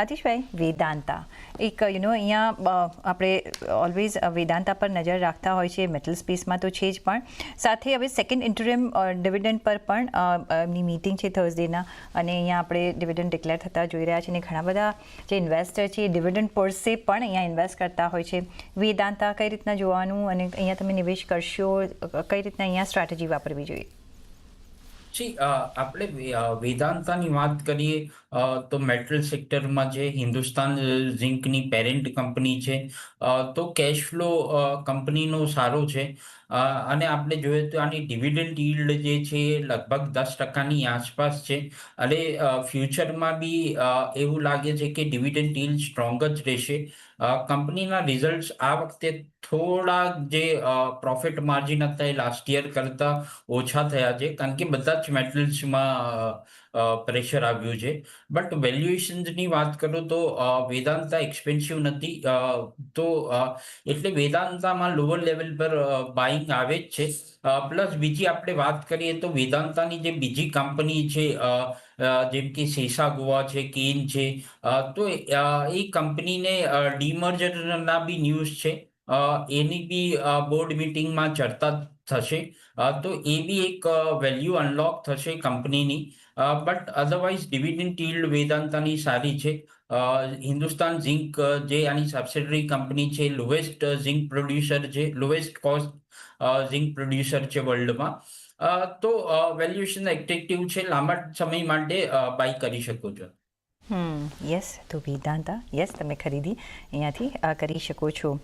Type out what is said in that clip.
આતિશભાઈ, વેદાંતા એક અહીંયા આપણે ઓલવેઝ વેદાંતા પર નજર રાખતા હોય છે, મેટલ સ્પેસમાં તો છે જ, પણ સાથે હવે સેકન્ડ ઇન્ટરિમ ડિવિડન્ડ પર પણ એમની મીટિંગ છે થર્સડેના, અને અહીંયા આપણે ડિવિડન્ડ ડિક્લેર થતા જોઈ રહ્યા છીએ, અને ઘણા બધા જે ઇન્વેસ્ટર છે એ ડિવિડન્ડ પરસે પણ અહીંયા ઇન્વેસ્ટ કરતા હોય છે. વેદાંતા કઈ રીતના જોવાનું, અને અહીંયા તમે નિવેશ કરશો, કઈ રીતના અહીંયા સ્ટ્રેટેજી વાપરવી જોઈએ? આપણે વેદાંતાની વાત કરીએ તો મેટલ સેક્ટરમાં જે હિન્દુસ્તાન ઝિંકની પેરેન્ટ કંપની છે, તો કેશ ફ્લો કંપનીનો સારો છે. અને આપણે જોઈએ તો આની ડિવિડન્ડ યીલ્ડ જે છે એ લગભગ 10%ની આસપાસ છે. અને ફ્યુચરમાં બી એવું લાગે છે કે ડિવિડન્ડ યીલ્ડ સ્ટ્રોંગ જ રહેશે. કંપનીના રિઝલ્ટ્સ આ વખતે થોડાક જે પ્રોફિટ માર્જિન હતા એ લાસ્ટ યર કરતાં ઓછા થયા છે, કારણ કે બધા જ મેટલ્સમાં પ્રેશર આવ્યું છે. બટ વેલ્યુએશન્સની વાત કરું તો વેદાંતા એક્સપેન્સિવ નથી, તો એટલે વેદાંતામાં લોઅર લેવલ પર બાઇંગ આવે જ છે. પ્લસ બીજી આપણે વાત કરીએ તો વેદાંતાની જે બીજી કંપની છે, જેમ કે સેસાગોવા છે, કેન છે, તો એ કંપનીને ડીમર્જરના બી ન્યૂઝ છે. એની બી બોર્ડ મિટિંગમાં ચર્ચા થશે, તો એ બી એક વેલ્યુ અનલોક થશે કંપનીની. બટ અધરવાઇઝ ડિવિડન્ડ યીલ્ડ વેદાંતાની સારી છે. હિન્દુસ્તાન ઝિંક જે આની સબસિડરી કંપની છે, લોએસ્ટ ઝિંક પ્રોડ્યુસર છે, લોએસ્ટ કોસ્ટ ઝિંક પ્રોડ્યુસર છે વર્લ્ડમાં. તો વેલ્યુએશન એટ્રેક્ટિવ છે, લાંબા સમય માટે બાય કરી શકો છો. યસ, તો વેદાંતા યસ, તમે ખરીદી અહીંયાથી કરી શકો છો.